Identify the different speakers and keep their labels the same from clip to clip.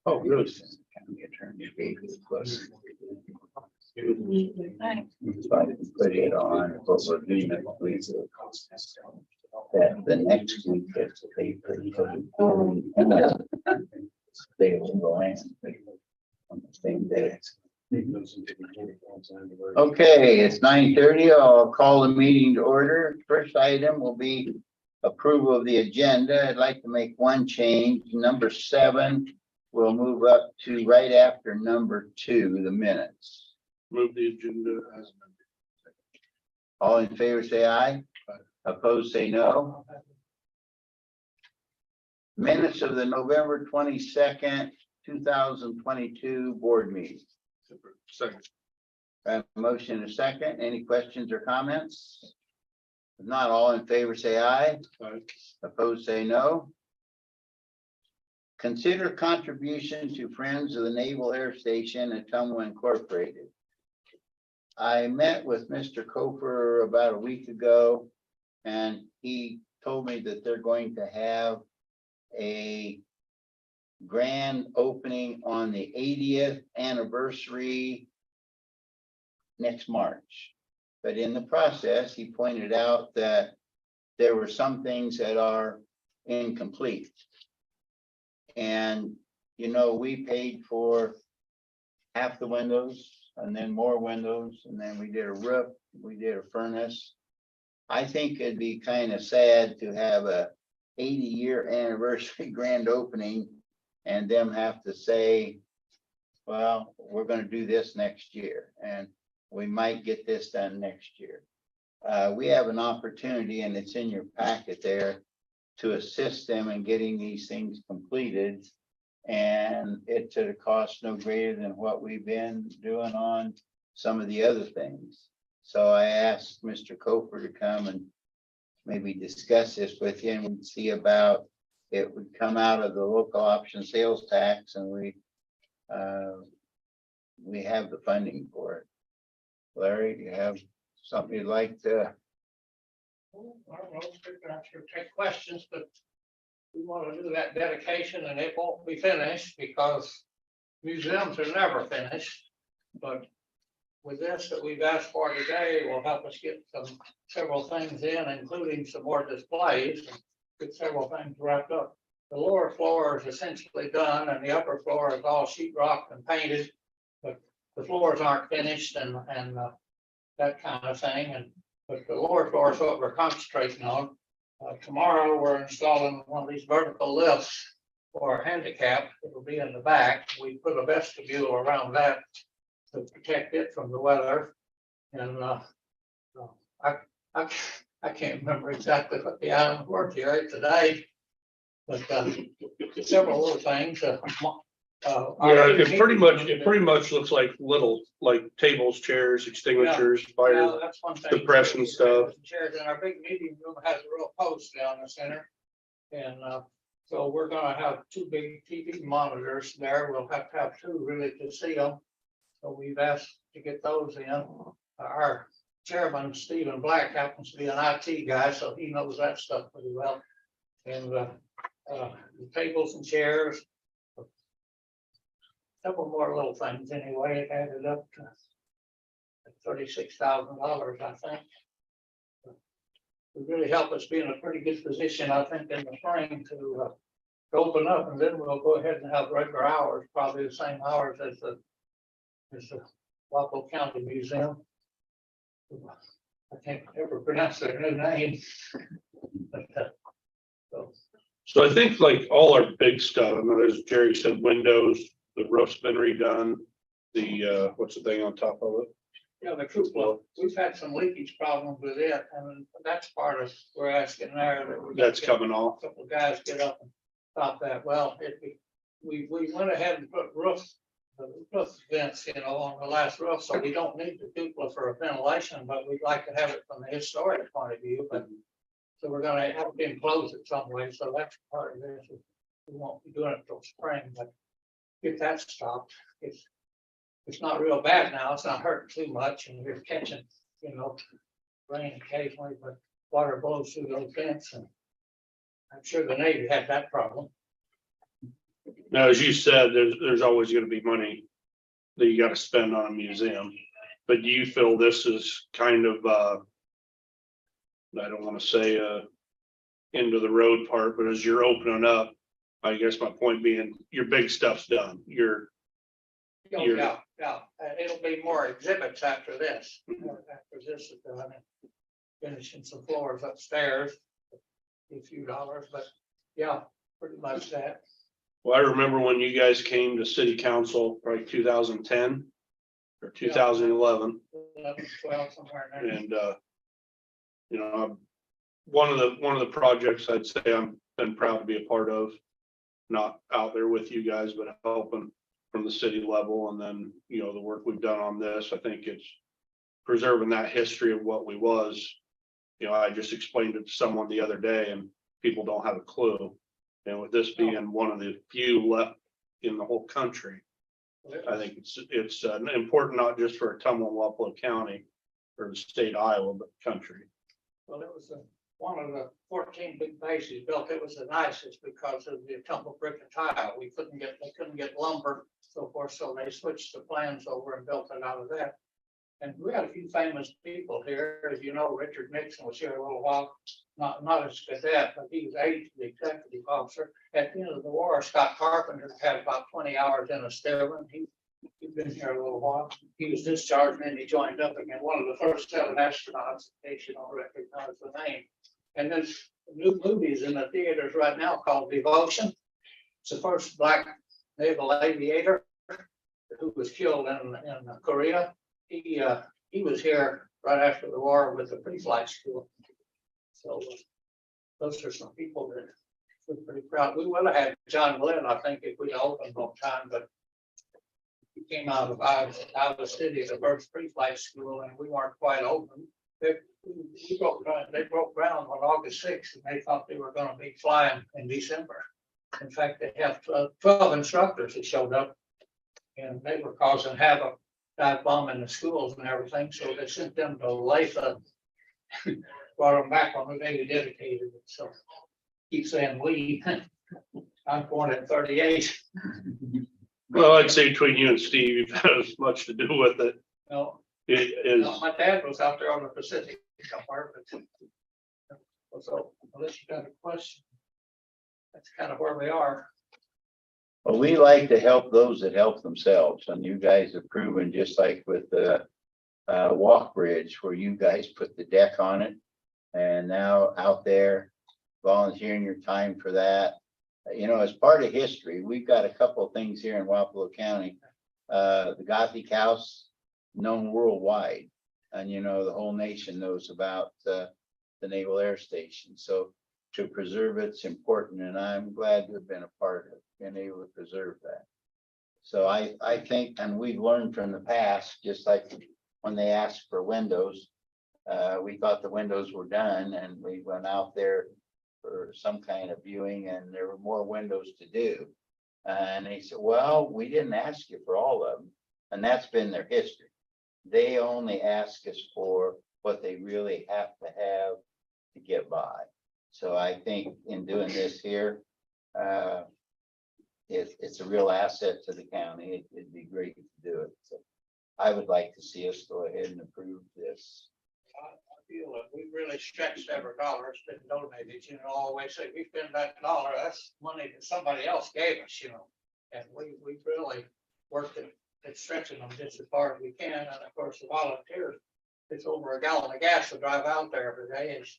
Speaker 1: Oh, really? County attorney gave it plus. Put it on what we're doing next week. That the next week is the paper. And they will go in on the same day. Okay, it's 9:30. I'll call the meeting to order. First item will be approval of the agenda. I'd like to make one change. Number 7 will move up to right after number 2, the minutes.
Speaker 2: Move the agenda as amended.
Speaker 1: All in favor, say aye. Opposed, say no. Minutes of the November 22nd, 2022 board meeting.
Speaker 2: Second.
Speaker 1: I have a motion and a second. Any questions or comments? If not, all in favor, say aye.
Speaker 2: Aye.
Speaker 1: Opposed, say no. Consider contribution to Friends of the Naval Air Station at Tumwa Incorporated. I met with Mr. Kofer about a week ago, and he told me that they're going to have a grand opening on the 80th anniversary next March. But in the process, he pointed out that there were some things that are incomplete. And, you know, we paid for half the windows and then more windows, and then we did a roof, we did a furnace. I think it'd be kind of sad to have a 80-year anniversary grand opening and them have to say, well, we're going to do this next year and we might get this done next year. We have an opportunity, and it's in your packet there, to assist them in getting these things completed. And it's at a cost no greater than what we've been doing on some of the other things. So I asked Mr. Kofer to come and maybe discuss this with you, and we'd see about it would come out of the local option sales tax, and we have the funding for it. Larry, do you have something you'd like to?
Speaker 3: I don't know, I'm sure take questions, but we want to do that dedication and it won't be finished because museums are never finished. But with this that we've asked for today will help us get several things in, including some more displays, and get several things wrapped up. The lower floor is essentially done and the upper floor is all sheetrock and painted, but the floors aren't finished and that kind of thing. But the lower floor is what we're concentrating on. Tomorrow, we're installing one of these vertical lifts for a handicap. It'll be in the back. We put a vestibule around that to protect it from the weather. And I can't remember exactly what the items were here today, but several little things.
Speaker 2: Yeah, it pretty much looks like little, like tables, chairs, extinguishers, fire,
Speaker 3: that's one thing.
Speaker 2: suppression stuff.
Speaker 3: Chairs in our big meeting room has a real post down the center. And so we're gonna have 2 big TV monitors there. We'll have to have 2 really to see them. So we've asked to get those in. Our chairman, Stephen Black, happens to be an IT guy, so he knows that stuff pretty well. And the tables and chairs. Several more little things anyway. It added up to $36,000, I think. It would really help us be in a pretty good position, I think, in the spring to open up, and then we'll go ahead and have regular hours, probably the same hours as the Waco County Museum. I can't ever pronounce their new name. But,
Speaker 2: So I think like all our big stuff, I mean, as Jerry said, windows, the roof's been redone. The what's the thing on top of it?
Speaker 3: yeah, the cupola, we've had some leakage problems with it, and that's part of, we're asking there that
Speaker 2: That's coming off.
Speaker 3: a couple of guys get up and stop that. Well, we went ahead and put roof vents, on the last roof, so we don't need the cupola for a ventilation, but we'd like to have it from the historic point of view. But so we're gonna have to enclose it some way, so that's part of this. We won't be doing it till spring, but get that stopped. It's not real bad now. It's not hurting too much, and we're catching, rain occasionally, but water blows through those vents, and I'm sure the Navy had that problem.
Speaker 2: Now, as you said, there's always gonna be money that you gotta spend on a museum. But do you feel this is kind of, I don't wanna say, into the road part, but as you're opening up, I guess my point being, your big stuff's done.
Speaker 3: Oh,
Speaker 2: You're-
Speaker 3: yeah, yeah, it'll be more exhibits after this. After this is done, and finishing some floors upstairs. A few dollars, but yeah, pretty much that.
Speaker 2: Well, I remember when you guys came to city council, probably 2010 or 2011,
Speaker 3: 11, 12, somewhere in there.
Speaker 2: and you know, one of the projects I'd say I'm been proud to be a part of, not out there with you guys, but helping from the city level, and then, you know, the work we've done on this, I think it's preserving that history of what we was. You know, I just explained it to someone the other day and people don't have a clue. And with this being one of the few left in the whole country, I think it's important not just for Ottumwa and Wapello County or the state of Iowa, but the country.
Speaker 3: Well, it was one of the 14 big bases built. It was the nicest because of the tumble brick and tile. They couldn't get lumber, so forth. So they switched the plans over and built it out of that. And we had a few famous people here. As you know, Richard Nixon was here a little while, not as cadet, but he was the executive officer. At the end of the war, Scott Carpenter had about 20 hours in a Stirling. He'd been here a little while. He was discharged and then he joined up again. One of the first 7 astronauts, in case you don't recognize the name. And then new movies in the theaters right now called Devotion. It's the first black naval aviator who was killed in Korea. He was here right after the war with the pre-flight school. So those are some people that we're pretty proud. We would have had John Glenn, I think, if we'd opened on time, but he came out of Iowa City, the first pre-flight school, and we weren't quite open. They broke ground on August 6th, and they thought they were going to be flying in December. In fact, they have 12 instructors that showed up, and they were causing havoc, dive bombing the schools and everything. So they sent them to Latha, brought them back on the day we dedicated it. So keep saying we. I'm born in 38.
Speaker 2: Well, I'd say between you and Steve, you've had as much to do with it.
Speaker 3: No,
Speaker 2: It is,
Speaker 3: no, my dad was out there on the Pacific somewhere, but so unless you got a question, that's kind of where we are.
Speaker 1: Well, we like to help those that help themselves, and you guys have proven, just like with the walk bridge, where you guys put the deck on it. And now out there volunteering your time for that. You know, as part of history, we've got a couple of things here in Wapello County. The Gothic House, known worldwide, and you know, the whole nation knows about the Naval Air Station. So to preserve it's important, and I'm glad to have been a part of being able to preserve that. So I think, and we've learned from the past, just like when they asked for windows, we thought the windows were done, and we went out there for some kind of viewing, and there were more windows to do. And they said, well, we didn't ask you for all of them. And that's been their history. They only ask us for what they really have to have to get by. So I think in doing this here, it's a real asset to the county. It'd be great to do it. So I would like to see us go ahead and approve this.
Speaker 3: I feel that we really stretched every dollar that's been donated, you know, always say we spend that dollar, that's money that somebody else gave us, you know. And we really worked at stretching them just as far as we can. And of course, the volunteers, it's over a gallon of gas to drive out there every day. As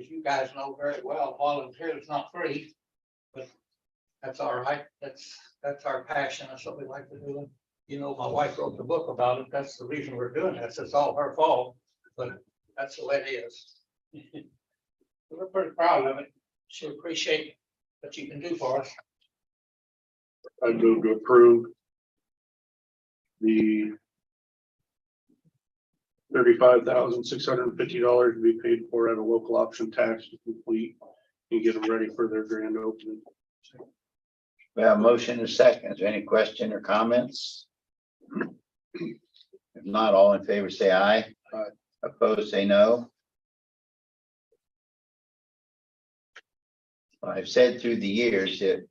Speaker 3: you guys know very well, volunteer is not free, but that's all right. That's our passion. That's what we like to do. You know, my wife wrote the book about it. That's the reason we're doing this. It's all her fault, but that's the way it is. We're pretty proud of it. Sure appreciate what you can do for us.
Speaker 2: I move to approve the $35,650 to be paid for at a local option tax to complete and get them ready for their grand opening.
Speaker 1: We have a motion and a second. Is there any question or comments? If not, all in favor, say aye.
Speaker 2: Aye.
Speaker 1: Opposed, say no. I've said through the years that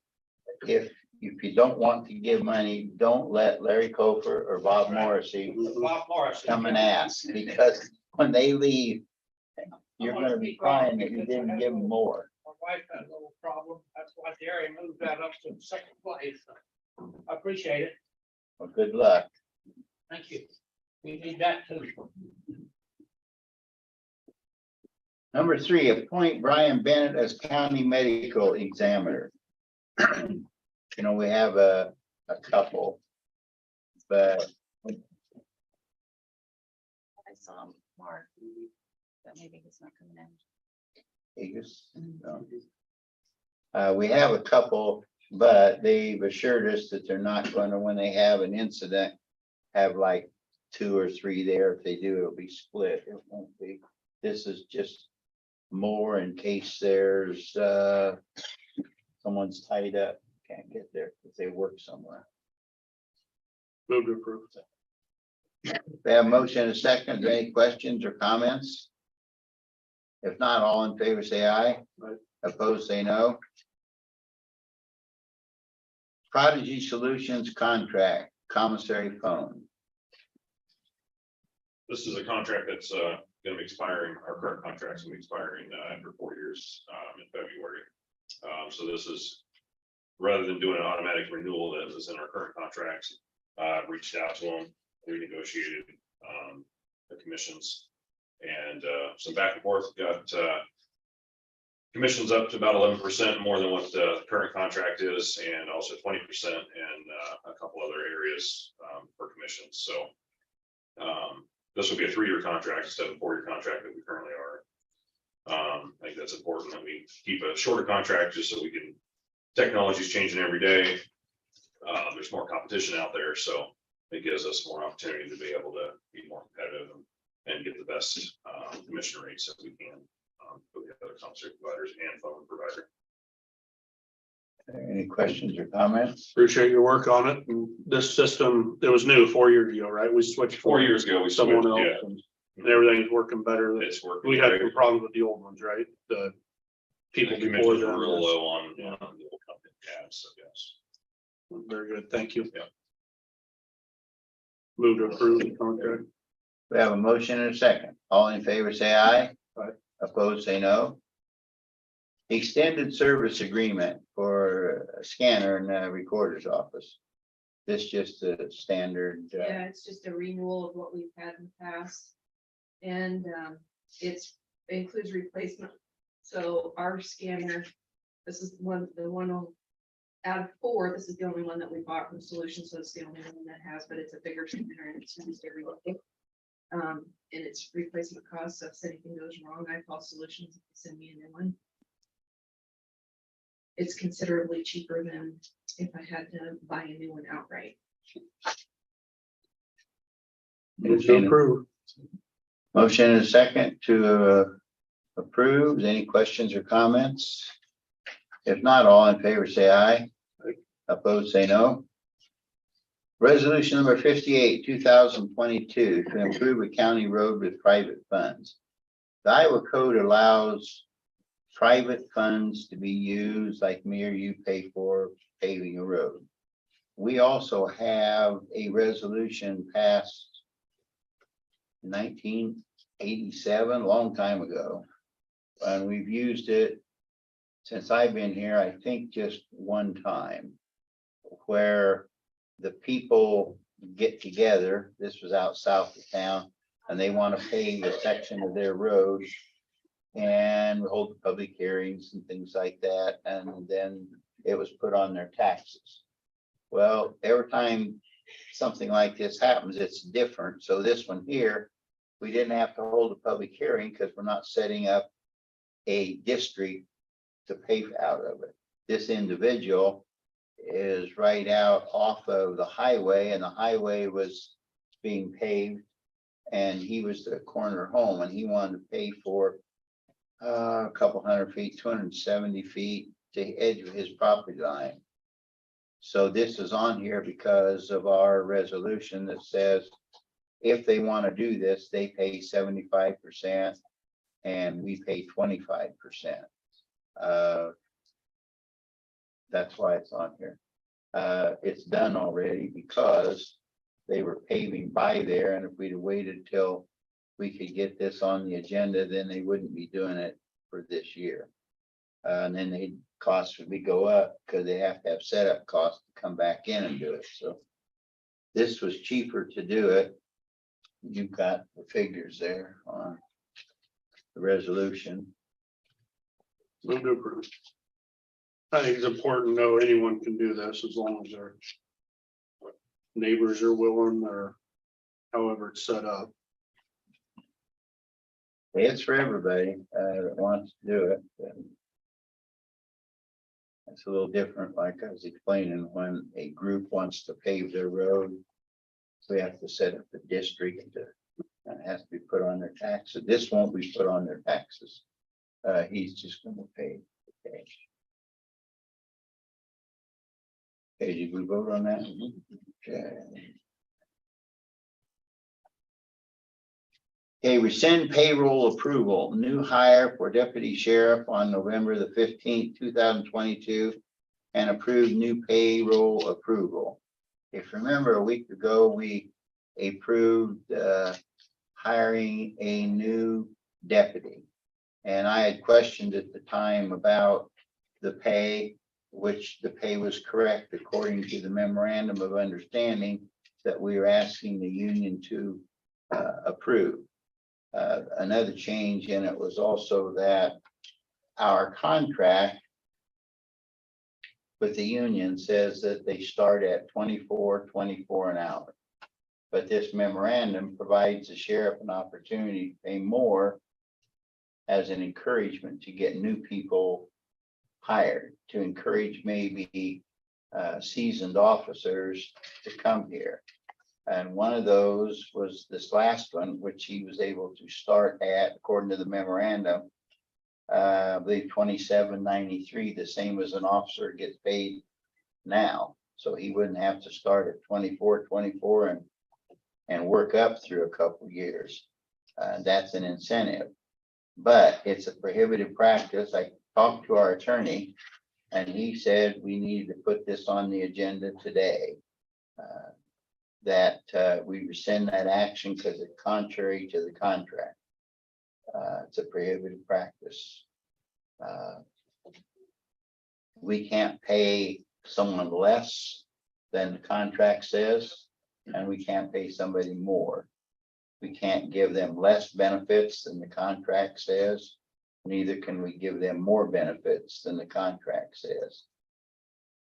Speaker 1: if you don't want to give money, don't let Larry Kofer or Bob Morrissey
Speaker 3: Bob Morris.
Speaker 1: come and ask, because when they leave, you're gonna be crying that you didn't give them more.
Speaker 3: My wife had a little problem. That's why Jerry moved that up to second place. I appreciate it.
Speaker 1: Well, good luck.
Speaker 3: Thank you. We need that too.
Speaker 1: Number 3, appoint Brian Bennett as county medical examiner. You know, we have a couple, but
Speaker 4: I saw Mark, but maybe he's not coming in.
Speaker 1: he just, we have a couple, but they've assured us that they're not gonna, when they have an incident, have like 2 or 3 there. If they do, it'll be split. It won't be. This is just more in case there's someone's tied up, can't get there if they work somewhere.
Speaker 2: Move to approve.
Speaker 1: We have a motion and a second. Are there any questions or comments? If not, all in favor, say aye.
Speaker 2: Aye.
Speaker 1: Opposed, say no. Prodigy Solutions contract, commissary phone.
Speaker 5: This is a contract that's gonna be expiring, our current contract's gonna be expiring after 4 years in February. So this is, rather than doing an automatic renewal that was in our current contracts, reached out to them, renegotiated the commissions, and some back and forth, got commissions up to about 11% more than what the current contract is, and also 20% in a couple other areas for commissions. So this will be a 3-year contract instead of a 4-year contract that we currently are. I think that's important that we keep a shorter contract just so we can, technology's changing every day. There's more competition out there, so it gives us more opportunity to be able to be more competitive and get the best commission rates that we can for the other commissary providers and phone provider.
Speaker 1: Any questions or comments?
Speaker 2: Appreciate your work on it. And this system, it was new 4 years ago, right? We switched
Speaker 5: 4 years ago, we
Speaker 2: someone
Speaker 5: switched,
Speaker 2: else and everything's working better.
Speaker 5: It's working.
Speaker 2: We had
Speaker 5: great.
Speaker 2: some problems with the old ones, right? The people
Speaker 5: The
Speaker 2: before
Speaker 5: commissions were
Speaker 2: them.
Speaker 5: real low on
Speaker 2: Yeah.
Speaker 5: the old company. Yeah, so yes.
Speaker 2: Very good. Thank you.
Speaker 5: Yeah.
Speaker 2: Move to approve the contract.
Speaker 1: We have a motion and a second. All in favor, say aye.
Speaker 2: Aye.
Speaker 1: Opposed, say no. Extended service agreement for a scanner in the recorder's office. This just a standard,
Speaker 4: Yeah, it's just a renewal of what we've had in the past. And it includes replacement. So our scanner, this is the one out of 4, this is the only one that we bought from Solutions, so it's the only one that has, but it's a bigger scanner and it's used every day. And it's replacement cost, so if anything goes wrong, I call Solutions, they send me a new one. It's considerably cheaper than if I had to buy a new one outright.
Speaker 2: Move to approve.
Speaker 1: motion and a second to approve. Any questions or comments? If not, all in favor, say aye.
Speaker 2: Aye.
Speaker 1: Opposed, say no. Resolution number 58, 2022, to improve a county road with private funds. The Iowa code allows private funds to be used, like me or you pay for paving a road. We also have a resolution passed 1987, a long time ago. And we've used it since I've been here, I think just one time, where the people get together. This was out south of town, and they want to pave a section of their road. And we hold public hearings and things like that, and then it was put on their taxes. Well, every time something like this happens, it's different. So this one here, we didn't have to hold a public hearing because we're not setting up a district to pay out of it. This individual is right out off of the highway, and the highway was being paved, and he was the corner home, and he wanted to pay for a couple hundred feet, 270 feet to the edge of his property line. So this is on here because of our resolution that says if they want to do this, they pay 75% and we pay 25%. That's why it's on here. It's done already because they were paving by there, and if we'd have waited till we could get this on the agenda, then they wouldn't be doing it for this year. And then the costs would be go up because they have to have setup costs to come back in and do it, so. This was cheaper to do it. You've got the figures there on the resolution.
Speaker 2: Move to approve. I think it's important to know anyone can do this as long as their neighbors are willing or however it's set up.
Speaker 1: It's for everybody that wants to do it. and It's a little different, like I was explaining, when a group wants to pave their road. We have to set up a district and it has to be put on their taxes. This won't be put on their taxes. He's just gonna pay the cash. Okay, did we vote on that? Okay. Okay, rescind payroll approval, new hire for deputy sheriff on November the 15th, 2022. And approve new payroll approval. If you remember a week ago, we approved hiring a new deputy. And I had questioned at the time about the pay, which the pay was correct according to the memorandum of understanding that we were asking the union to approve. Another change in it was also that our contract with the union says that they start at $24.24 an hour. But this memorandum provides the sheriff an opportunity to pay more as an encouragement to get new people hired, to encourage maybe seasoned officers to come here. And one of those was this last one, which he was able to start at, according to the memorandum, I believe $27.93, the same as an officer gets paid now. So he wouldn't have to start at $24.24 and work up through a couple years. That's an incentive, but it's a prohibited practice. I talked to our attorney and he said we needed to put this on the agenda today. That we rescind that action because it's contrary to the contract. It's a prohibited practice. We can't pay someone less than the contract says, and we can't pay somebody more. We can't give them less benefits than the contract says, neither can we give them more benefits than the contract says.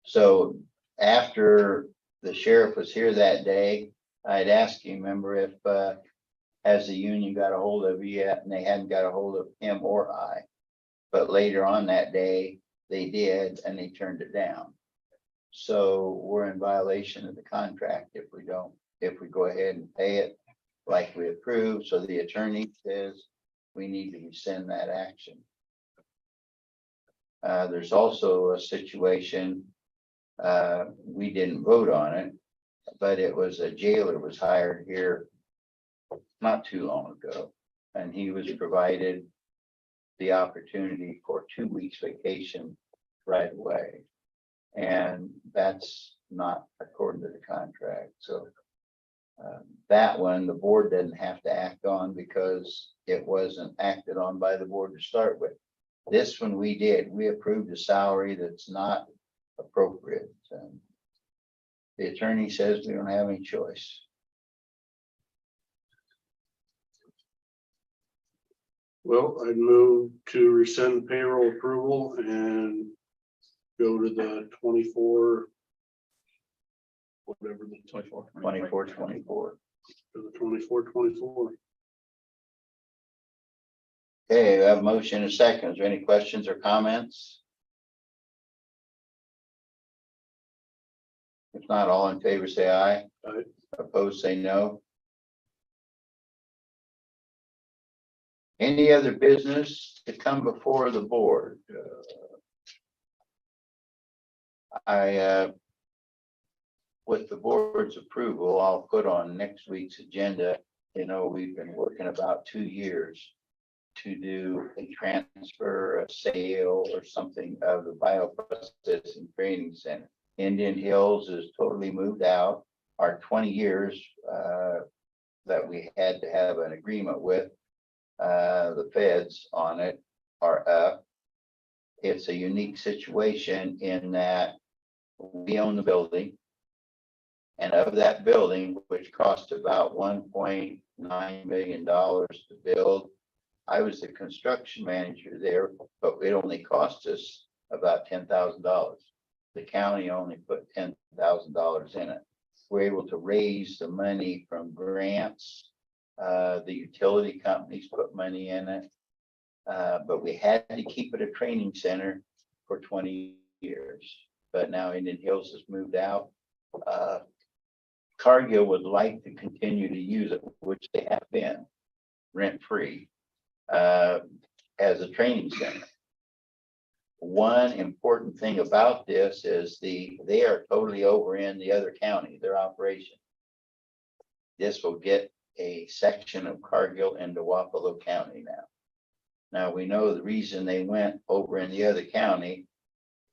Speaker 1: So after the sheriff was here that day, I'd asked him, remember, if has the union got a hold of you yet? And they hadn't got a hold of him or I. But later on that day, they did, and they turned it down. So we're in violation of the contract if we go ahead and pay it like we approved. So the attorney says we need to rescind that action. There's also a situation, we didn't vote on it, but it was a jailer was hired here not too long ago, and he was provided the opportunity for 2 weeks vacation right away. And that's not according to the contract. So that one, the board doesn't have to act on because it wasn't acted on by the board to start with. This one we did, we approved a salary that's not appropriate. And the attorney says we don't have any choice.
Speaker 2: Well, I'd move to rescind payroll approval and go to the 24. Whatever the 24.
Speaker 1: 24.
Speaker 2: To the 24.
Speaker 1: Okay, we have a motion and a second. Is there any questions or comments? If not, all in favor, say aye.
Speaker 2: Aye.
Speaker 1: Opposed, say no. Any other business to come before the board? With the board's approval, I'll put on next week's agenda. You know, we've been working about 2 years to do a transfer, a sale or something of the bioprocessing training center. Indian Hills is totally moved out. Our 20 years that we had to have an agreement with the feds on it are up. It's a unique situation in that we own the building. And of that building, which cost about $1.9 million to build, I was the construction manager there, but it only cost us about $10,000. The county only put $10,000 in it. We're able to raise the money from grants. The utility companies put money in it. But we had to keep it a training center for 20 years. But now Indian Hills has moved out. Cargill would like to continue to use it, which they have been rent-free as a training center. One important thing about this is they are totally over in the other county, their operation. This will get a section of Cargill into Wapello County now. Now, we know the reason they went over in the other county.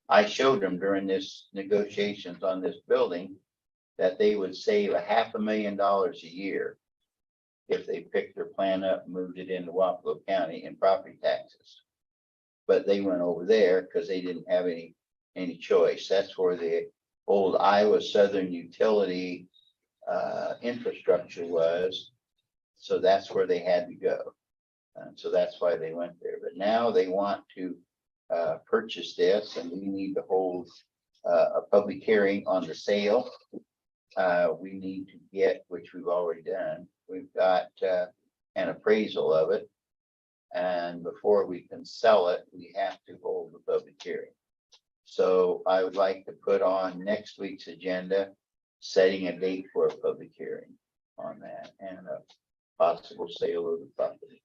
Speaker 1: I showed them during this negotiations on this building that they would save $500,000 a year if they picked their plan up and moved it into Wapello County in property taxes. But they went over there because they didn't have any choice. That's where the old Iowa Southern Utility infrastructure was. So that's where they had to go. And so that's why they went there. But now they want to purchase this, and we need to hold a public hearing on the sale. We need to get, which we've already done, we've got an appraisal of it. And before we can sell it, we have to hold the public hearing. So I would like to put on next week's agenda, setting a date for a public hearing on that and a possible sale of the property.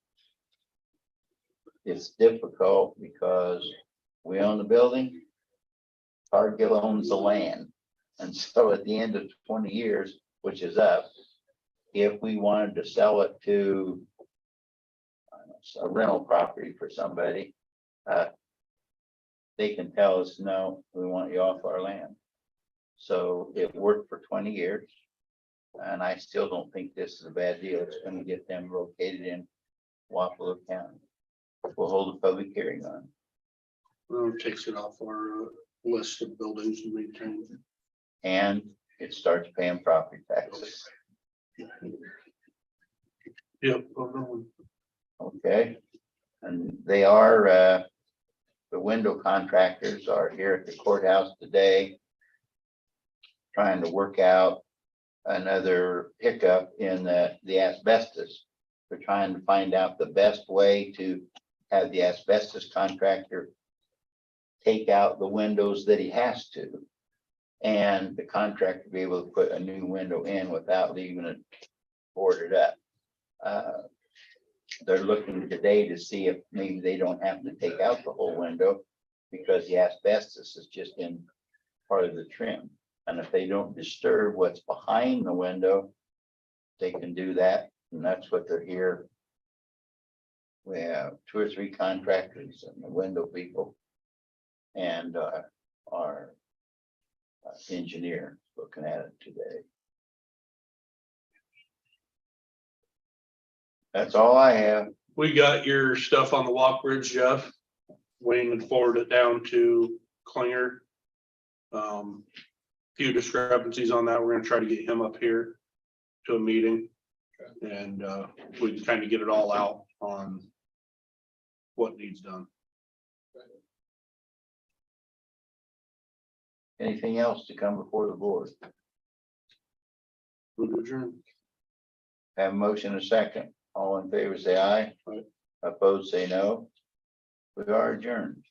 Speaker 1: It's difficult because we own the building, Cargill owns the land. And so at the end of 20 years, which is up, if we wanted to sell it to a rental property for somebody, they can tell us, no, we want you off our land. So it worked for 20 years. And I still don't think this is a bad deal. It's going to get them located in Wapello County. We'll hold a public hearing on it.
Speaker 2: Takes it off our list of buildings to maintain.
Speaker 1: And it starts paying property taxes.
Speaker 2: Yep.
Speaker 1: Okay, and they are, the window contractors are here at the courthouse today, trying to work out another hiccup in the asbestos. They're trying to find out the best way to have the asbestos contractor take out the windows that he has to, and the contractor be able to put a new window in without leaving it boarded up. They're looking today to see if maybe they don't have to take out the whole window because the asbestos is just in part of the trim. And if they don't disturb what's behind the window, they can do that. And that's what they're here. We have 2 or 3 contractors and the window people and our engineer looking at it today. That's all I have.
Speaker 2: We got your stuff on the walk bridge, Jeff. Wayne would forward it down to Klinger. Few discrepancies on that. We're gonna try to get him up here to a meeting. And we can kind of get it all out on what needs done.
Speaker 1: Anything else to come before the board?
Speaker 2: Move to adjourn.
Speaker 1: Have a motion, a second. All in favor, say aye.
Speaker 2: Aye.
Speaker 1: Opposed, say no. We are adjourned.